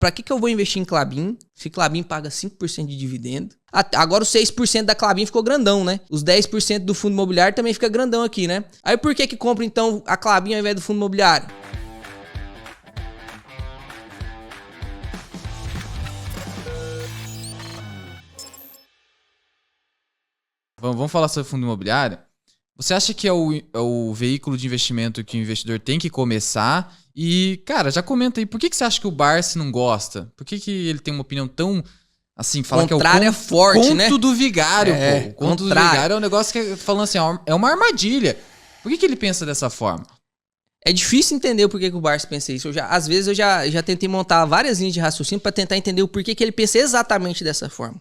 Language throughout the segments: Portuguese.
Pra que eu vou investir em Klabin se Klabin paga 5% de dividendo? Agora os 6% da Klabin ficou grandão, né? Os 10% do fundo imobiliário também fica grandão aqui, né? Aí por que compra então a Klabin ao invés do fundo imobiliário? Vamos falar sobre fundo imobiliário? Você acha que é o veículo de investimento que o investidor tem que começar? E, cara, já comenta aí, por que você acha que o Barsi não gosta? Por que ele tem uma opinião tão, assim, fala que é o forte, né? Conto do Vigário, pô. O Conto do Vigário é um negócio que, falando assim, é uma armadilha. Por que ele pensa dessa forma? É difícil entender o porquê que o Barsi pensa isso. Às vezes eu já tentei montar várias linhas de raciocínio para tentar entender o porquê que ele pensa exatamente dessa forma.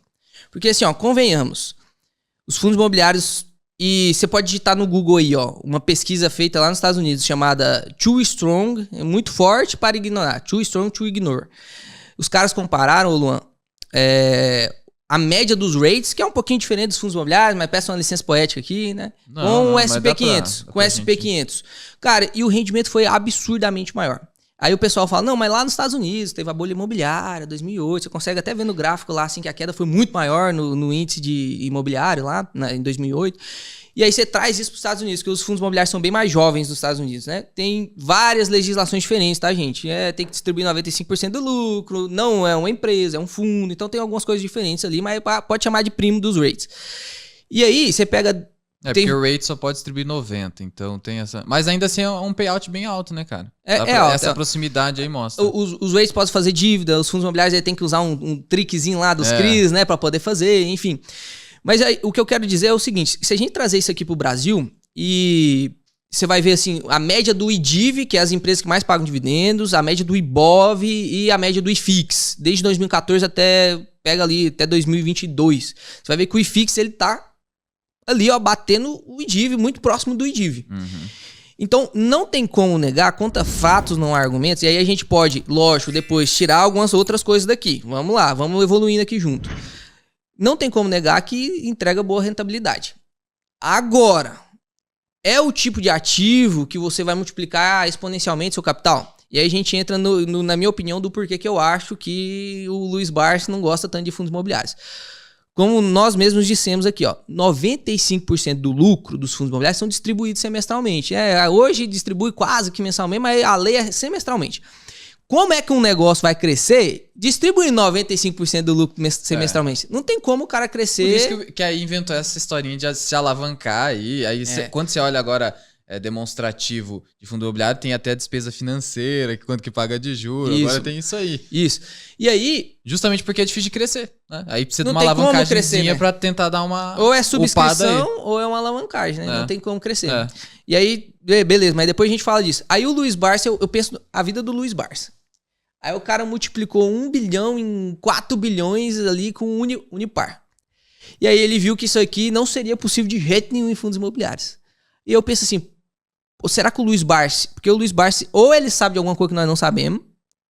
Porque, assim, convenhamos, os fundos imobiliários... E você pode digitar no Google aí, uma pesquisa feita lá nos Estados Unidos chamada Too Strong, muito forte para ignorar. Too Strong to Ignore. Os caras compararam, Luan, a média dos rates, que é um pouquinho diferente dos fundos imobiliários, mas peço uma licença poética aqui, né? Com o SP500. Com o SP500. Cara, e o rendimento foi absurdamente maior. Aí o pessoal fala, não, mas lá nos Estados Unidos teve a bolha imobiliária, 2008, você consegue até ver no gráfico lá, assim, que a queda foi muito maior no índice de imobiliário lá, em 2008. E aí você traz isso para os Estados Unidos, porque os fundos imobiliários são bem mais jovens nos Estados Unidos, né? Tem várias legislações diferentes, tá, gente? Tem que distribuir 95% do lucro, não é uma empresa, é um fundo, então tem algumas coisas diferentes ali, mas pode chamar de primo dos rates. E aí você pega... Porque o rate só pode distribuir 90, então tem essa... Mas ainda assim é um payout bem alto, né, cara? Alto. Essa proximidade aí mostra. Os rates podem fazer dívida, os fundos imobiliários aí tem que usar um trickzinho lá dos CRIs, né, pra poder fazer, enfim. Mas aí, o que eu quero dizer é o seguinte, se a gente trazer isso aqui pro Brasil, e você vai ver assim, a média do IDIV, que é as empresas que mais pagam dividendos, a média do IBOV e a média do IFIX, desde 2014 até 2022. Você vai ver que o IFIX, ele tá ali, batendo o IDIV, muito próximo do IDIV. Uhum. Então, não tem como negar, contra fatos, não há argumentos, e aí a gente pode, lógico, depois tirar algumas outras coisas daqui. Vamos lá, vamos evoluindo aqui junto. Não tem como negar que entrega boa rentabilidade. Agora, é o tipo de ativo que você vai multiplicar exponencialmente seu capital? E aí a gente entra, na minha opinião, do porquê que eu acho que o Luiz Barsi não gosta tanto de fundos imobiliários. Como nós mesmos dissemos aqui, 95% do lucro dos fundos imobiliários são distribuídos semestralmente. Hoje distribui quase que mensalmente, mas a lei é semestralmente. Como é que um negócio vai crescer distribuindo 95% do lucro semestralmente? Não tem como o cara crescer... Por isso que aí inventou essa historinha de se alavancar aí quando você olha agora... demonstrativo de fundo imobiliário, tem até a despesa financeira, quanto que paga de juros, agora tem isso aí. Isso. E aí... Justamente porque é difícil de crescer, né? Aí precisa de uma alavancagemzinha, né? Pra tentar dar uma... Ou é subscrição, ou é uma alavancagem, né? Não tem como crescer. E aí, beleza, mas depois a gente fala disso. Aí o Luiz Barsi, eu penso a vida do Luiz Barsi. Aí o cara multiplicou 1 bilhão em 4 bilhões ali com o Unipar. E aí ele viu que isso aqui não seria possível de jeito nenhum em fundos imobiliários. E eu penso assim, ou será que o Luiz Barsi... Porque o Luiz Barsi, ou ele sabe de alguma coisa que nós não sabemos,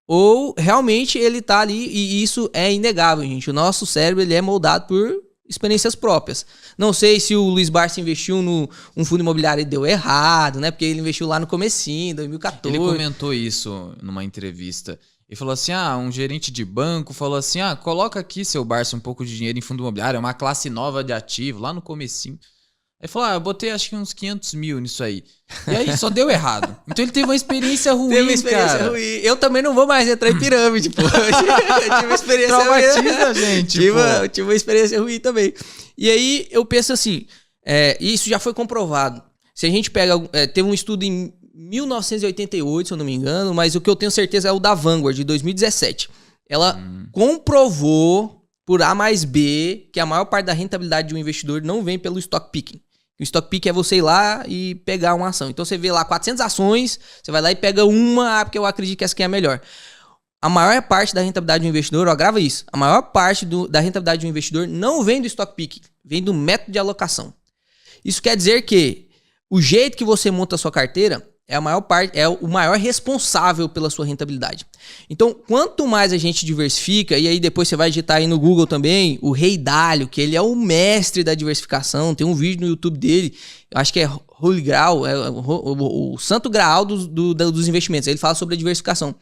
ou realmente ele tá ali, e isso é inegável, gente. O nosso cérebro, ele é moldado por experiências próprias. Não sei se o Luiz Barsi investiu num fundo imobiliário e deu errado, né? Porque ele investiu lá no comecinho, 2014. Ele comentou isso numa entrevista. Ele falou assim, um gerente de banco falou assim, coloca aqui, seu Barsi, um pouco de dinheiro em fundo imobiliário, é uma classe nova de ativo, lá no comecinho. Aí falou, eu botei acho que uns 500 mil nisso aí. E aí só deu errado. Então ele teve uma experiência ruim, ruim. Eu também não vou mais entrar em pirâmide, pô. Eu tive uma experiência ruim. Traumatiza, gente, tive uma experiência ruim também. E aí eu penso assim, isso já foi comprovado. Se a gente pega, teve um estudo em 1988, se eu não me engano, mas o que eu tenho certeza é o da Vanguard, de 2017. Ela comprovou por A mais B que a maior parte da rentabilidade de um investidor não vem pelo stock picking. O stock pick é você ir lá e pegar uma ação. Então você vê lá 400 ações, você vai lá e pega uma, porque eu acredito que essa aqui é a melhor. A maior parte da rentabilidade do investidor, grava isso, a maior parte da rentabilidade do investidor não vem do stock pick, vem do método de alocação. Isso quer dizer que o jeito que você monta a sua carteira é o maior responsável pela sua rentabilidade. Então, quanto mais a gente diversifica, e aí depois você vai digitar aí no Google também, o Rei Dalio, que ele é o mestre da diversificação, tem um vídeo no YouTube dele, acho que é Holy Grail, o santo graal dos investimentos. Ele fala sobre a diversificação.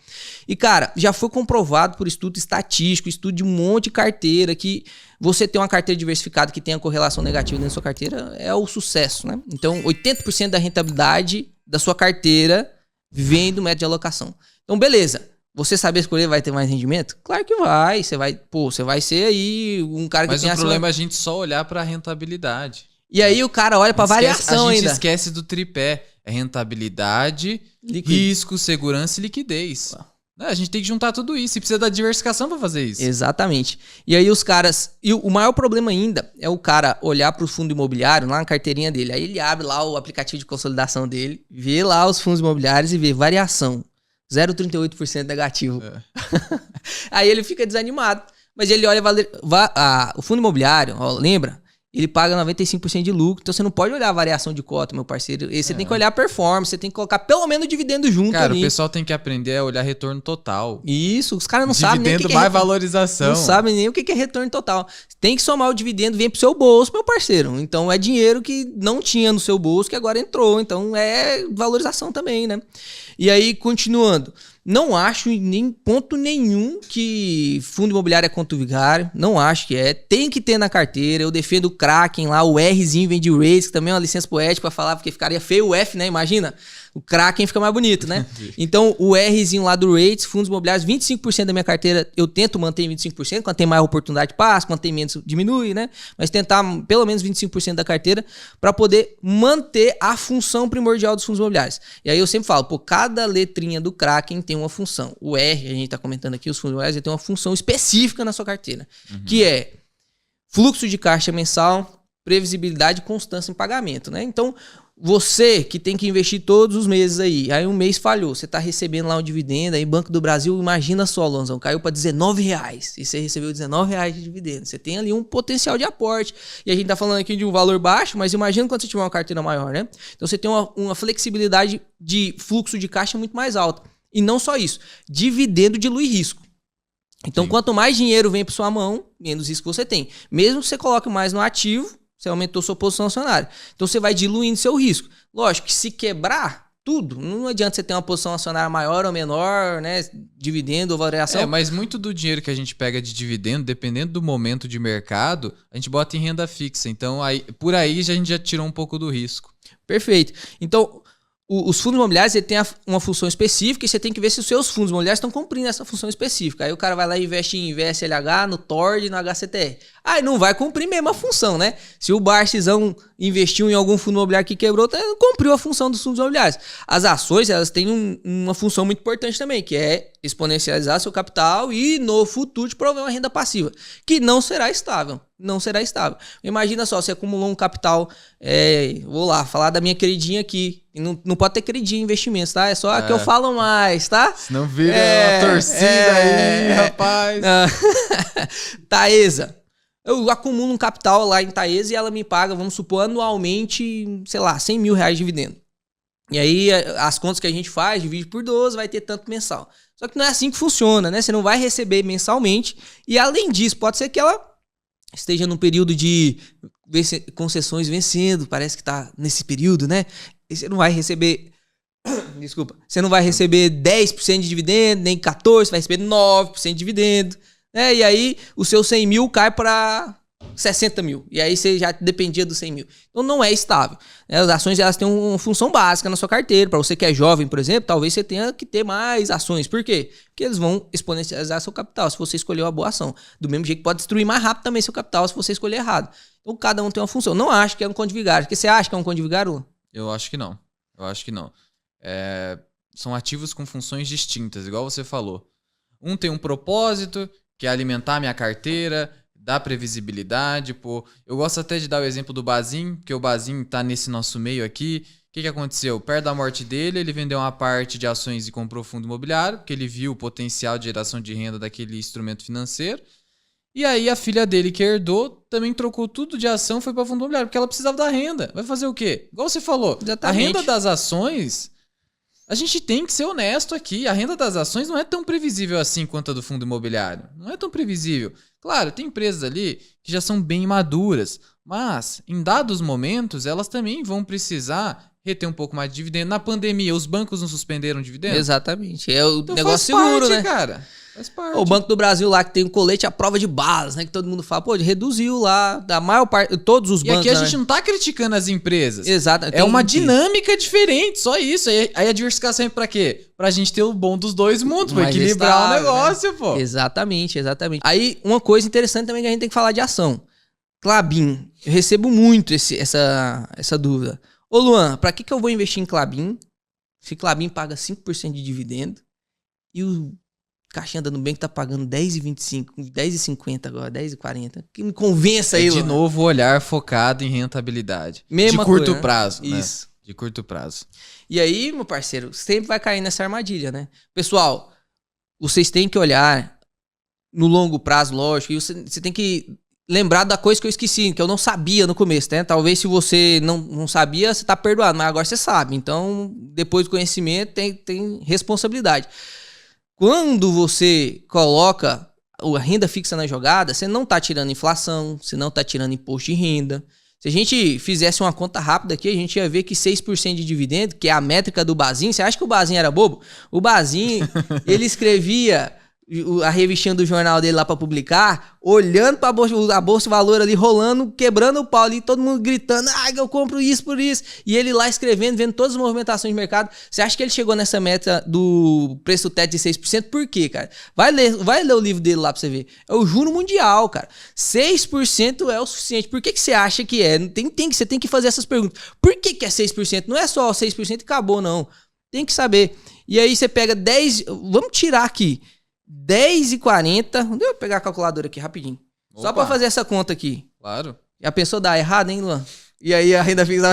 E, cara, já foi comprovado por estudo estatístico, estudo de um monte de carteira, que você ter uma carteira diversificada que tenha correlação negativa dentro da sua carteira é o sucesso, né? Então, 80% da rentabilidade da sua carteira vem do método de alocação. Então, beleza. Você saber escolher vai ter mais rendimento? Claro que vai. Você vai ser aí um cara que tem... Mas o problema é a gente só olhar para a rentabilidade. E aí o cara olha pra variação ainda. A gente esquece do tripé. É rentabilidade, risco, segurança e liquidez. A gente tem que juntar tudo isso. E precisa da diversificação pra fazer isso. Exatamente. E aí os caras... E o maior problema ainda é o cara olhar pro fundo imobiliário, lá na carteirinha dele. Aí ele abre lá o aplicativo de consolidação dele, vê lá os fundos imobiliários e vê variação. 0,38% negativo. Aí ele fica desanimado. Mas ele olha o fundo imobiliário, ó, lembra? Ele paga 95% de lucro, então você não pode olhar a variação de cota, meu parceiro. E você tem que olhar a performance, você tem que colocar pelo menos o dividendo junto. Cara, ali. O pessoal tem que aprender a olhar retorno total. Isso, os caras não sabem nem o que mais valorização. Não sabem nem o que é retorno total. Tem que somar o dividendo, vem pro seu bolso, meu parceiro. Então é dinheiro que não tinha no seu bolso, que agora entrou. Então é valorização também, né? E aí, continuando. Não acho em ponto nenhum que fundo imobiliário é conto vigário. Não acho que é. Tem que ter na carteira. Eu defendo o Kraken lá, o Rzinho vem de Rates, que também é uma licença poética pra falar, porque ficaria feio o F, né? Imagina. O Kraken fica mais bonito, né? Então, o Rzinho lá do Rates, fundos imobiliários, 25% da minha carteira, eu tento manter em 25%. Quando tem mais oportunidade, passa. Quando tem menos, diminui, né? Mas tentar pelo menos 25% da carteira para poder manter a função primordial dos fundos imobiliários. E aí eu sempre falo, pô, cada letrinha do Kraken tem uma função. O R, a gente tá comentando aqui, os fundos imobiliários, ele tem uma função específica na sua carteira, que é fluxo de caixa mensal, previsibilidade e constância em pagamento, né? Então, você que tem que investir todos os meses aí um mês falhou, você tá recebendo lá um dividendo, aí Banco do Brasil, imagina só, Lonzão, caiu para R$19 e você recebeu R$19 de dividendo. Você tem ali um potencial de aporte. E a gente tá falando aqui de um valor baixo, mas imagina quando você tiver uma carteira maior, né? Então você tem uma flexibilidade de fluxo de caixa muito mais alta. E não só isso, dividendo dilui risco. Então, quanto mais dinheiro vem para sua mão, menos risco você tem. Mesmo que você coloque mais no ativo, você aumentou sua posição acionária. Então, você vai diluindo seu risco. Lógico que se quebrar tudo, não adianta você ter uma posição acionária maior ou menor, né? Dividendo ou variação. Mas muito do dinheiro que a gente pega de dividendo, dependendo do momento de mercado, a gente bota em renda fixa. Então, por aí a gente já tirou um pouco do risco. Perfeito. Então, os fundos imobiliários ele tem uma função específica e você tem que ver se os seus fundos imobiliários estão cumprindo essa função específica. Aí o cara vai lá e investe em VSLH, no TORD e no HCTR. Aí não vai cumprir mesmo a função, né? Se o Barcizão investiu em algum fundo imobiliário que quebrou, cumpriu a função dos fundos imobiliários. As ações, elas têm uma função muito importante também, que é exponencializar seu capital e no futuro te prover uma renda passiva, que não será estável. Não será estável. Imagina só, você acumulou um capital, vou lá, falar da minha queridinha aqui. Não pode ter queridinha em investimentos, tá? É só a que eu falo mais, tá? Senão vira uma torcida aí, rapaz. Taesa. Eu acumulo um capital lá em Taesa e ela me paga, vamos supor, anualmente, sei lá, R$100 mil de dividendo. E aí, as contas que a gente faz, divide por 12, vai ter tanto mensal. Só que não é assim que funciona, né? Você não vai receber mensalmente. E além disso, pode ser que ela esteja num período de concessões vencendo, parece que tá nesse período, né? E você não vai receber... Desculpa. Você não vai receber 10% de dividendo, nem 14%, você vai receber 9% de dividendo. E aí, o seu 100 mil cai para 60 mil. E aí, você já dependia dos 100 mil. Então, não é estável. As ações, elas têm uma função básica na sua carteira. Para você que é jovem, por exemplo, talvez você tenha que ter mais ações. Por quê? Porque eles vão exponencializar seu capital, se você escolher uma boa ação. Do mesmo jeito que pode destruir mais rápido também seu capital, se você escolher errado. Então, cada um tem uma função. Não acho que é um conto de vigário. Porque você acha que é um conto de vigário? Eu acho que não. São ativos com funções distintas, igual você falou. Um tem um propósito, que é alimentar minha carteira, dar previsibilidade. Pô. Eu gosto até de dar o exemplo do Bazin, porque o Bazin tá nesse nosso meio aqui. O que aconteceu? Perto da morte dele, ele vendeu uma parte de ações e comprou fundo imobiliário, porque ele viu o potencial de geração de renda daquele instrumento financeiro. E aí a filha dele que herdou também trocou tudo de ação, foi para fundo imobiliário, porque ela precisava da renda. Vai fazer o quê? Igual você falou, exatamente. A renda das ações A gente tem que ser honesto aqui. A renda das ações não é tão previsível assim quanto a do fundo imobiliário. Não é tão previsível. Claro, tem empresas ali que já são bem maduras, mas em dados momentos elas também vão precisar reter um pouco mais de dividendo. Na pandemia, os bancos não suspenderam dividendo? Exatamente. É o Então negócio faz seguro, parte, né? Cara. Faz parte. O Banco do Brasil lá que tem um colete à prova de balas, né? Que todo mundo fala, pô, reduziu lá, da maior parte, todos os bancos. E aqui a né? gente não tá criticando as empresas. Exato. É uma dinâmica diferente, só isso. Aí a diversificação é pra quê? Pra gente ter o bom dos dois mundos, pra equilibrar o negócio, né? Pô. Exatamente. Aí, uma coisa interessante também que a gente tem que falar de ação. Klabin, eu recebo muito essa dúvida. Ô Luan, pra que eu vou investir em Klabin? Se Klabin paga 5% de dividendo e o caixinha da Nubank tá pagando 10,25, 10,50 agora, 10,40. Que me convença aí, De Luan. novo, olhar focado em rentabilidade. Mesma de curto coisa, né? prazo, né? Isso. De curto prazo. E aí, meu parceiro, sempre vai cair nessa armadilha, né? Pessoal, vocês têm que olhar no longo prazo, lógico, e você tem que lembrar da coisa que eu esqueci, que eu não sabia no começo, né? Talvez se você não sabia, você tá perdoado, mas agora você sabe. Então, depois do conhecimento, tem responsabilidade. Quando você coloca a renda fixa na jogada, você não tá tirando inflação, você não tá tirando imposto de renda. Se a gente fizesse uma conta rápida aqui, a gente ia ver que 6% de dividendo, que é a métrica do Bazin, você acha que o Bazin era bobo? O Bazin, ele escrevia a revistinha do jornal dele lá pra publicar, olhando pra a bolsa de valor ali, rolando, quebrando o pau ali, todo mundo gritando, eu compro isso por isso. E ele lá escrevendo, vendo todas as movimentações de mercado. Você acha que ele chegou nessa meta do preço teto de 6%? Por quê, cara? Vai ler o livro dele lá pra você ver. É o juro mundial, cara. 6% é o suficiente. Por que você acha que é? Você tem que fazer essas perguntas. Por que é 6%? Não é só 6% e acabou, não. Tem que saber. E aí você pega 10... Vamos tirar aqui. 10,40. Deixa eu pegar a calculadora aqui rapidinho. Opa. Só pra fazer essa conta aqui. Claro. Já pensou dar errado, hein, Luan? E aí a renda fixa...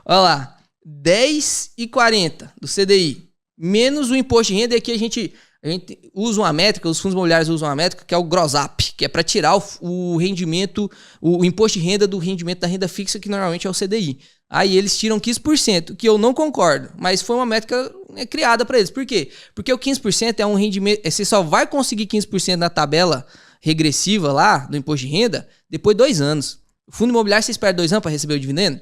Olha lá. 10,40 do CDI. Menos o imposto de renda. E aqui a gente usa uma métrica, os fundos imobiliários usam uma métrica que é o gross up, que é para tirar o rendimento, o imposto de renda do rendimento da renda fixa, que normalmente é o CDI. Aí eles tiram 15%, que eu não concordo, mas foi uma métrica criada para eles. Por quê? Porque o 15% é um rendimento, você só vai conseguir 15% na tabela regressiva lá do imposto de renda depois de 2 anos. O fundo imobiliário você espera 2 anos para receber o dividendo?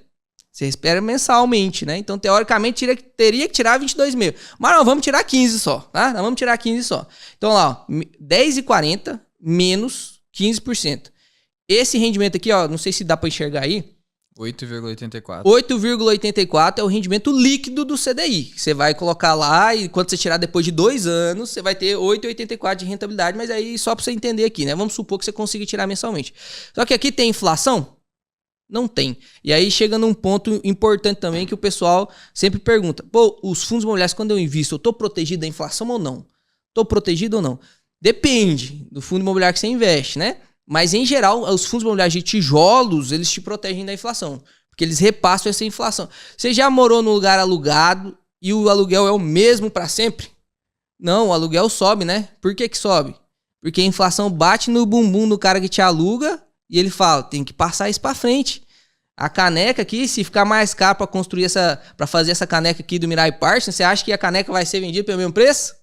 Você espera mensalmente, né? Então, teoricamente, teria que tirar 22,5. Mas nós vamos tirar 15 só, tá? Nós vamos tirar 15 só. Então, lá, ó, 10,40 menos 15%. Esse rendimento aqui, ó, não sei se dá para enxergar aí. 8,84. 8,84 é o rendimento líquido do CDI. Você vai colocar lá e quando você tirar depois de 2 anos, você vai ter 8,84 de rentabilidade, mas aí só para você entender aqui, né? Vamos supor que você consiga tirar mensalmente. Só que aqui tem inflação? Não tem. E aí chega num ponto importante também que o pessoal sempre pergunta. Pô, os fundos imobiliários, quando eu invisto, eu tô protegido da inflação ou não? Tô protegido ou não? Depende do fundo imobiliário que você investe, né? Mas, em geral, os fundos imobiliários de tijolos, eles te protegem da inflação. Porque eles repassam essa inflação. Você já morou num lugar alugado e o aluguel é o mesmo para sempre? Não, o aluguel sobe, né? Por que sobe? Porque a inflação bate no bumbum do cara que te aluga e ele fala, tem que passar isso para frente. A caneca aqui, se ficar mais caro para construir para fazer essa caneca aqui do Mirai Partners, você acha que a caneca vai ser vendida pelo mesmo preço?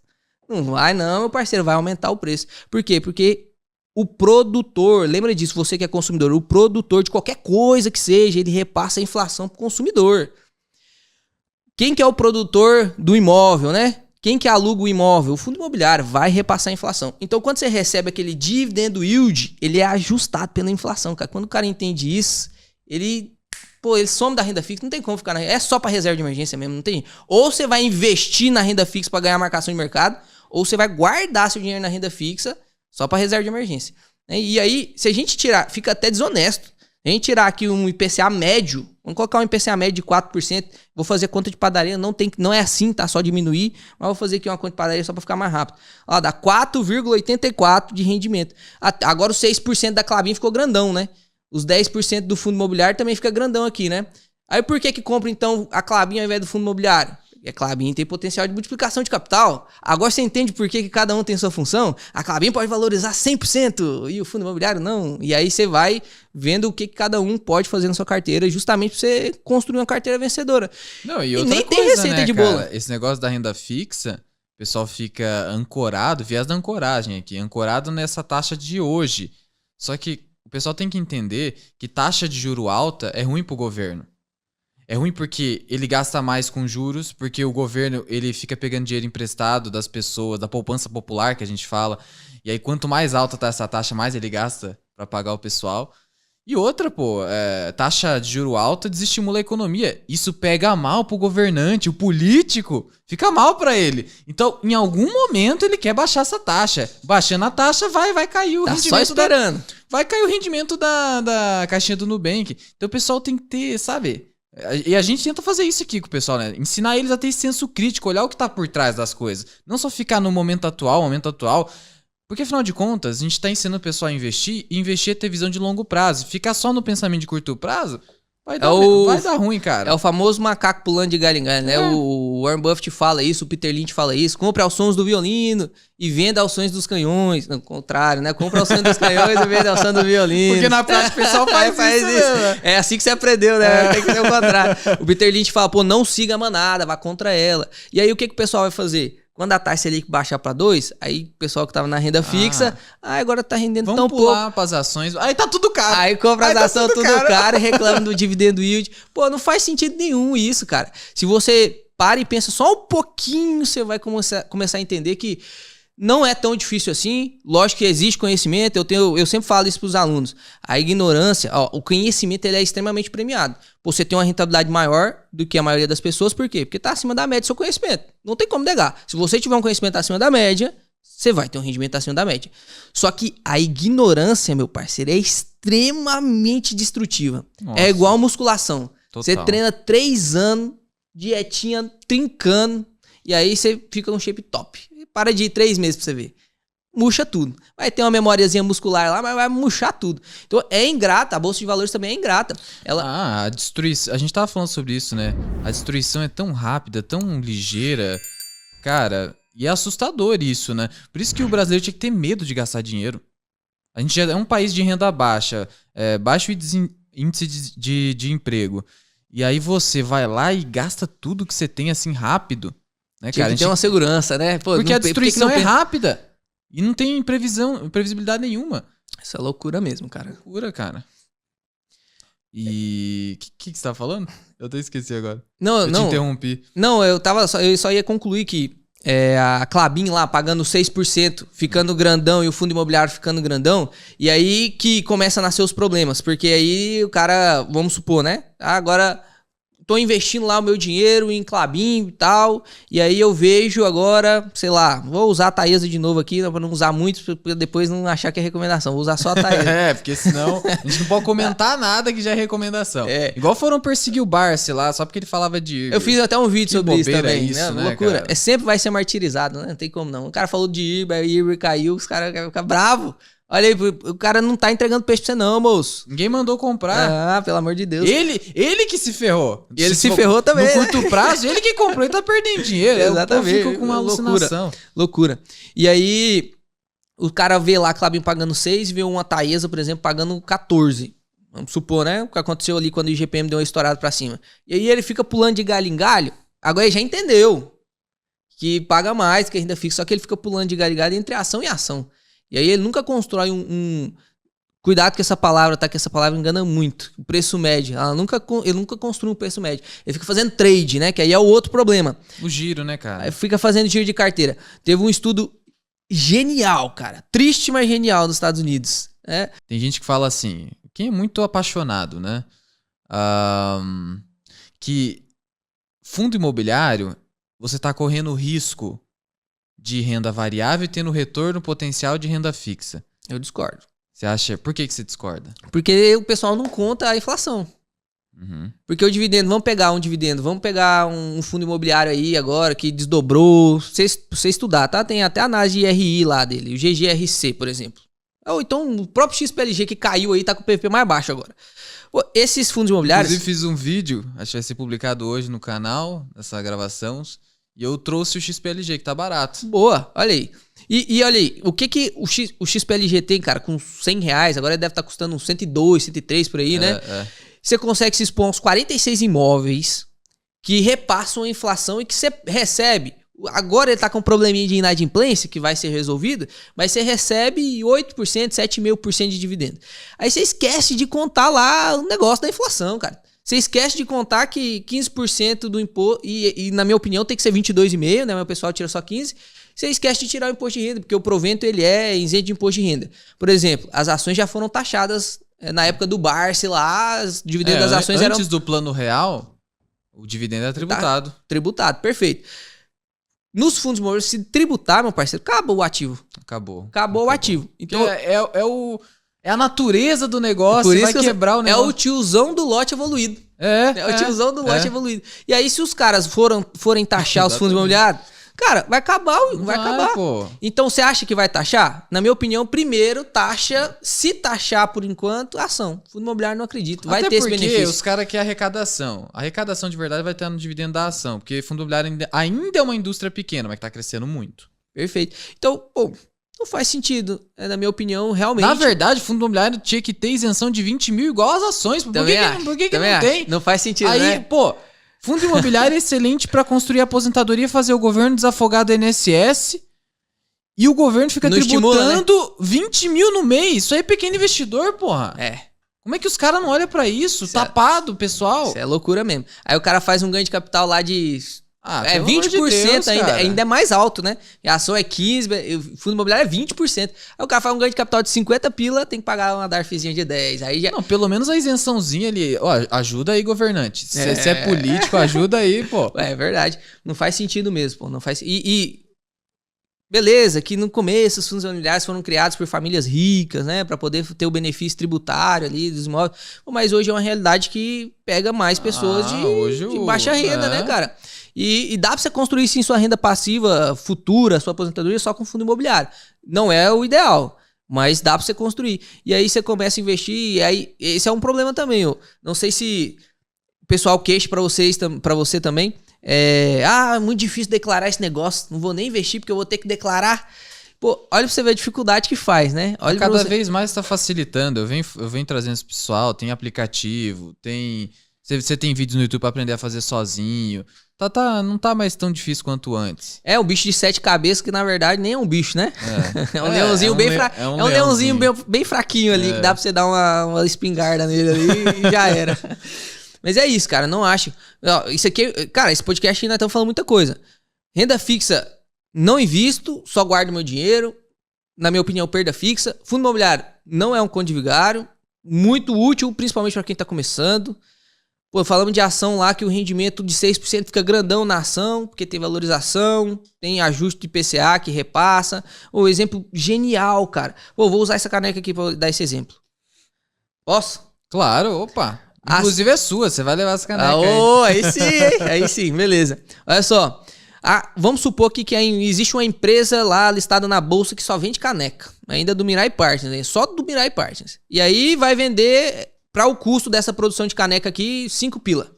Não vai não, meu parceiro, vai aumentar o preço. Por quê? Porque o produtor, lembra disso, você que é consumidor, o produtor de qualquer coisa que seja, ele repassa a inflação pro consumidor. Quem que é o produtor do imóvel, né? Quem que aluga o imóvel? O fundo imobiliário vai repassar a inflação. Então, quando você recebe aquele dividendo yield, ele é ajustado pela inflação, cara. Quando o cara entende isso, ele some da renda fixa, não tem como ficar na renda. É só para reserva de emergência mesmo, não tem. Ou você vai investir na renda fixa para ganhar marcação de mercado, ou você vai guardar seu dinheiro na renda fixa só para reserva de emergência. E aí, se a gente tirar, fica até desonesto. A gente tirar aqui um IPCA médio, vamos colocar um IPCA médio de 4%, vou fazer conta de padaria, não é assim, tá? Só diminuir, mas vou fazer aqui uma conta de padaria só para ficar mais rápido. Ó, dá 4,84 de rendimento. Agora os 6% da Klabin ficou grandão, né? Os 10% do fundo imobiliário também fica grandão aqui, né? Aí por que compra então a Klabin ao invés do fundo imobiliário? E a Klabin tem potencial de multiplicação de capital. Agora você entende por que cada um tem sua função? A Klabin pode valorizar 100% e o fundo imobiliário não. E aí você vai vendo o que cada um pode fazer na sua carteira, justamente pra você construir uma carteira vencedora. Não, e outra nem coisa, tem receita né, de cara? bolo. Esse negócio da renda fixa, o pessoal fica ancorado, viés da ancoragem aqui, ancorado nessa taxa de hoje. Só que o pessoal tem que entender que taxa de juro alta é ruim pro governo. É ruim porque ele gasta mais com juros, porque o governo ele fica pegando dinheiro emprestado das pessoas, da poupança popular que a gente fala. E aí quanto mais alta tá essa taxa, mais ele gasta para pagar o pessoal. E outra, taxa de juro alta desestimula a economia. Isso pega mal pro governante, o político fica mal para ele. Então, em algum momento ele quer baixar essa taxa. Baixando a taxa, vai cair o rendimento. Só esperando. Vai cair o rendimento da caixinha do Nubank. Então o pessoal tem que ter, sabe? E a gente tenta fazer isso aqui com o pessoal, né? Ensinar eles a ter esse senso crítico, olhar o que tá por trás das coisas. Não só ficar no momento atual. Porque, afinal de contas, a gente tá ensinando o pessoal a investir, e investir é ter visão de longo prazo. Ficar só no pensamento de curto prazo, vai dar ruim, cara. É o famoso macaco pulando de galho em galho, né? O Warren Buffett fala isso, o Peter Lynch fala isso. Compre aos sons do violino e venda aos sons dos canhões. Não, contrário, né? Compre aos sons dos canhões e venda aos sons do violino. Porque na prática o pessoal faz isso. Mesmo. É assim que você aprendeu, né? Tem que ser o contrário. O Peter Lynch fala, não siga a manada, vá contra ela. E aí o que o pessoal vai fazer? Quando a taxa Selic baixar para 2, aí o pessoal que tava na renda fixa, agora tá rendendo tão pouco. Vamos pular pras ações. Aí tá tudo caro. Aí compra as ações tudo caro e reclama do dividendo yield. Não faz sentido nenhum isso, cara. Se você para e pensa só um pouquinho, você vai começar a entender que não é tão difícil assim. Lógico que existe conhecimento. Eu sempre falo isso pros alunos. A ignorância, o conhecimento ele é extremamente premiado. Você tem uma rentabilidade maior do que a maioria das pessoas. Por quê? Porque tá acima da média do seu conhecimento. Não tem como negar. Se você tiver um conhecimento acima da média, você vai ter um rendimento acima da média. Só que a ignorância, meu parceiro, é extremamente destrutiva. Nossa. É igual musculação. Total. Você treina 3 anos, dietinha trincando, e aí você fica num shape top. Para de ir 3 meses pra você ver. Murcha tudo. Vai ter uma memóriazinha muscular lá, mas vai murchar tudo. Então é ingrata, a Bolsa de Valores também é ingrata. A destruição, a gente tava falando sobre isso, né? A destruição é tão rápida, tão ligeira. Cara, e é assustador isso, né? Por isso que o brasileiro tinha que ter medo de gastar dinheiro. A gente é um país de renda baixa, baixo índice de emprego. E aí você vai lá e gasta tudo que você tem assim rápido. Né, cara? Tem uma segurança, né? Porque a destruição é rápida. E não tem previsibilidade nenhuma. Isso é loucura mesmo, cara. Loucura, cara. E... O que você tava falando? Eu até esqueci agora. Eu te interrompi. Não, eu só ia concluir que a Klabin lá pagando 6%, ficando grandão e o fundo imobiliário ficando grandão. E aí que começa a nascer os problemas. Porque aí o cara, vamos supor, né? Agora... tô investindo lá o meu dinheiro em Klabin e tal, e aí eu vejo agora, sei lá, vou usar a Taesa de novo aqui, pra não usar muito, pra depois não achar que é recomendação, vou usar só a Taesa. Porque senão a gente não pode comentar nada que já é recomendação. Igual foram perseguir o Barsi lá, só porque ele falava de... Eu fiz até um vídeo sobre isso também, isso, né? Loucura. Cara? Sempre vai ser martirizado, né? Não tem como não. O cara falou de IRBA, aí IRBA caiu, os caras vão ficar bravos. Olha aí, o cara não tá entregando peixe pra você não, moço. Ninguém mandou comprar. Pelo amor de Deus. Ele que se ferrou. Ele se ferrou também. No curto prazo, ele que comprou e tá perdendo dinheiro. Exatamente. Fica com uma alucinação. Loucura. E aí, o cara vê lá a Klabin pagando 6 e vê uma Taesa, por exemplo, pagando 14. Vamos supor, né? O que aconteceu ali quando o IGPM deu uma estourada pra cima. E aí ele fica pulando de galho em galho. Agora ele já entendeu que paga mais, que ainda fica. Só que ele fica pulando de galho em galho entre ação e ação. E aí ele nunca constrói Cuidado com essa palavra, tá? Que essa palavra engana muito. O preço médio. Ele nunca construi um preço médio. Ele fica fazendo trade, né? Que aí é o outro problema. O giro, né, cara? Aí fica fazendo giro de carteira. Teve um estudo genial, cara. Triste, mas genial nos Estados Unidos. Tem gente que fala assim, quem é muito apaixonado, né? Que fundo imobiliário, você tá correndo risco de renda variável e tendo retorno potencial de renda fixa. Eu discordo. Você acha... Por que você discorda? Porque o pessoal não conta a inflação. Uhum. Porque o dividendo, vamos pegar um fundo imobiliário aí agora que desdobrou. Você estudar, tá? Tem até a análise de RI lá dele, o GGRC, por exemplo. Ou então o próprio XPLG que caiu aí tá com o PVP mais baixo agora. Pô, esses fundos imobiliários... Inclusive fiz um vídeo, acho que vai ser publicado hoje no canal, essa gravação, e eu trouxe o XPLG, que tá barato. Boa, olha aí. E olha aí, o que o XPLG tem, cara, com R$100, agora deve estar custando uns 102, 103 por aí, né? Você consegue se expor aos 46 imóveis que repassam a inflação e que você recebe. Agora ele tá com um probleminha de inadimplência que vai ser resolvido, mas você recebe 8%, 7,5% de dividendo. Aí você esquece de contar lá o negócio da inflação, cara. Você esquece de contar que 15% do imposto, e na minha opinião tem que ser 22,5%, né? Mas o pessoal tira só 15%. Você esquece de tirar o imposto de renda, porque o provento ele é isento de imposto de renda. Por exemplo, as ações já foram taxadas na época do Barsi lá, os dividendos das ações eram... Antes do plano real, o dividendo era tributado. Tributado, perfeito. Nos fundos imobiliários, se tributar, meu parceiro, acabou o ativo. Acabou o ativo. Então, é a natureza do negócio, por isso vai quebrar o negócio. É o tiozão do lote evoluído. É o tiozão do lote evoluído. E aí, se os caras forem taxar os fundos imobiliários, cara, vai acabar. Pô. Então, você acha que vai taxar? Na minha opinião, primeiro, se taxar por enquanto, ação. Fundo imobiliário não acredito. Vai ter esse benefício. Porque os caras querem arrecadação. A arrecadação de verdade vai estar no dividendo da ação. Porque fundo imobiliário ainda é uma indústria pequena, mas que tá crescendo muito. Perfeito. Então, pô, não faz sentido. Na minha opinião, realmente. Na verdade, fundo imobiliário tinha que ter isenção de 20 mil igual as ações. Por que não tem? Não faz sentido, aí, né? Pô... Fundo imobiliário é excelente para construir aposentadoria, fazer o governo desafogar do INSS e o governo fica tributando 20 mil no mês. Isso aí é pequeno investidor, porra. Como é que os caras não olham para isso? Tapado, pessoal. Isso é loucura mesmo. Aí o cara faz um ganho de capital lá de... 20% de Deus, ainda é mais alto, né? E a ação é 15%, o fundo imobiliário é 20%. Aí o cara faz um ganho de capital de 50 pila, tem que pagar uma DARFzinha de 10. Aí já... Não, pelo menos a isençãozinha ali, ó, ajuda aí, governante. Se você é político, ajuda aí, pô. É verdade. Não faz sentido mesmo, pô. Não faz... Beleza, que no começo os fundos imobiliários foram criados por famílias ricas, né? Pra poder ter o benefício tributário ali dos imóveis. Mas hoje é uma realidade que pega mais pessoas de baixa renda, né, cara? E dá pra você construir sim sua renda passiva futura, sua aposentadoria só com fundo imobiliário. Não é o ideal, mas dá pra você construir. E aí você começa a investir, e aí esse é um problema também. Ó. Não sei se o pessoal queixa pra você também. É muito difícil declarar esse negócio, não vou nem investir porque eu vou ter que declarar. Pô, olha pra você ver a dificuldade que faz, né? Olha Cada vez mais tá facilitando. Eu venho trazendo esse pessoal, tem aplicativo, você tem vídeos no YouTube pra aprender a fazer sozinho. Não tá mais tão difícil quanto antes. É um bicho de 7 cabeças que na verdade nem é um bicho, né? É um leãozinho um leãozinho bem fraquinho ali, que dá pra você dar uma espingarda nele ali e já era. Mas é isso, cara, não acho. Isso aqui, cara, esse podcast ainda estamos falando muita coisa. Renda fixa, não invisto, só guardo meu dinheiro. Na minha opinião, perda fixa. Fundo imobiliário não é um conto de vigário. Muito útil, principalmente para quem tá começando. Pô, falamos de ação lá que o rendimento de 6% fica grandão na ação, porque tem valorização, tem ajuste de IPCA que repassa. Um exemplo genial, cara. Pô, vou usar essa caneca aqui pra dar esse exemplo. Posso? Claro, opa. Inclusive é sua, você vai levar essa caneca aí sim, hein? Aí sim, beleza. Olha só, vamos supor que existe uma empresa lá listada na bolsa que só vende caneca, ainda do Mirai Partners, né? Só do Mirai Partners. E aí vai vender, para o custo dessa produção de caneca aqui, 5 pila.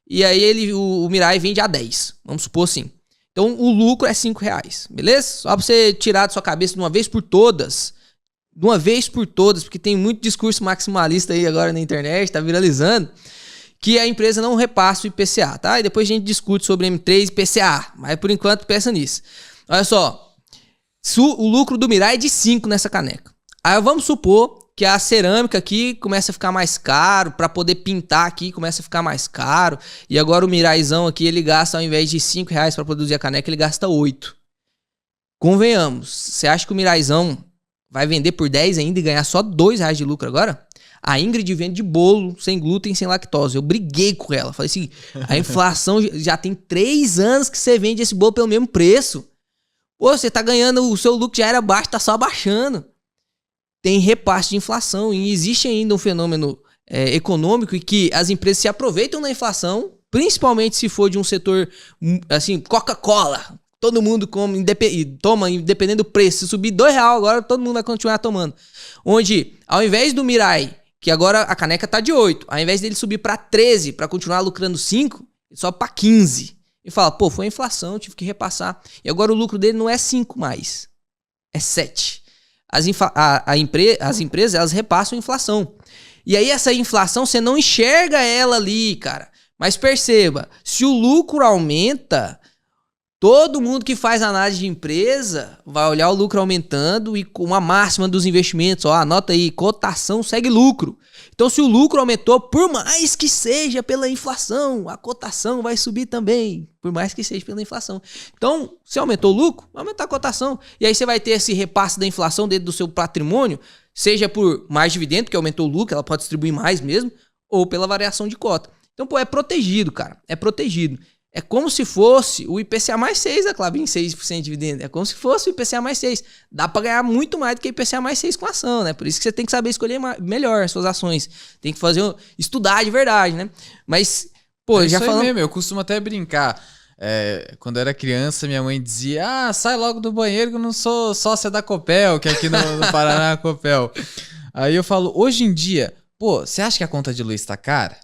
E aí o Mirai vende a 10, vamos supor assim. Então o lucro é R$5, beleza? Só pra você tirar da sua cabeça de uma vez por todas, porque tem muito discurso maximalista aí agora na internet, tá viralizando, que a empresa não repassa o IPCA, tá? E depois a gente discute sobre M3 e IPCA, mas por enquanto pensa nisso. Olha só, o lucro do Mirai é de 5 nessa caneca. Aí vamos supor que a cerâmica aqui começa a ficar mais caro, para poder pintar aqui começa a ficar mais caro, e agora o Miraizão aqui, ele gasta, ao invés de R$5 para produzir a caneca, ele gasta 8. Convenhamos, você acha que o Miraizão vai vender por 10 ainda e ganhar só R$2 de lucro agora? A Ingrid vende de bolo, sem glúten, sem lactose. Eu briguei com ela. Falei assim, a inflação já tem 3 anos que você vende esse bolo pelo mesmo preço. Pô, você tá ganhando, o seu lucro já era baixo, tá só abaixando. Tem repasse de inflação e existe ainda um fenômeno econômico em que as empresas se aproveitam da inflação, principalmente se for de um setor, assim, Coca-Cola. Todo mundo toma, independente do preço. Se subir R$2 agora, todo mundo vai continuar tomando. Onde, ao invés do Mirai, que agora a caneca tá de 8. Ao invés dele subir para 13, para continuar lucrando 5, ele sobe para 15. E fala, pô, foi a inflação, tive que repassar. E agora o lucro dele não é 5 mais, é 7. As empresas, elas repassam a inflação. E aí essa inflação, você não enxerga ela ali, cara. Mas perceba, se o lucro aumenta, todo mundo que faz análise de empresa vai olhar o lucro aumentando e com uma máxima dos investimentos, ó, anota aí, cotação segue lucro. Então se o lucro aumentou, por mais que seja pela inflação, a cotação vai subir também, por mais que seja pela inflação. Então, se aumentou o lucro, vai aumentar a cotação. E aí você vai ter esse repasse da inflação dentro do seu patrimônio, seja por mais dividendo, que aumentou o lucro, ela pode distribuir mais mesmo, ou pela variação de cota. Então, pô, é protegido, cara, é protegido. É como se fosse o IPCA mais 6, a Klabin 6% de dividendo. É como se fosse o IPCA mais 6. Dá pra ganhar muito mais do que o IPCA mais 6 com ação, né? Por isso que você tem que saber escolher melhor as suas ações. Tem que estudar de verdade, né? Mas, pô, já falando... mesmo, eu costumo até brincar. Quando eu era criança, minha mãe dizia, sai logo do banheiro que eu não sou sócia da Copel, que aqui no Paraná é a Copel. Aí eu falo, hoje em dia, pô, você acha que a conta de luz tá cara?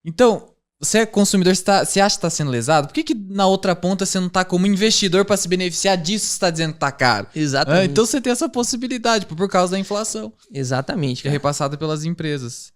Então... Você é consumidor, você acha que está sendo lesado? Por que na outra ponta você não está como investidor para se beneficiar disso, você está dizendo que está caro? Exatamente. Então você tem essa possibilidade por causa da inflação. Exatamente. Que é repassada pelas empresas.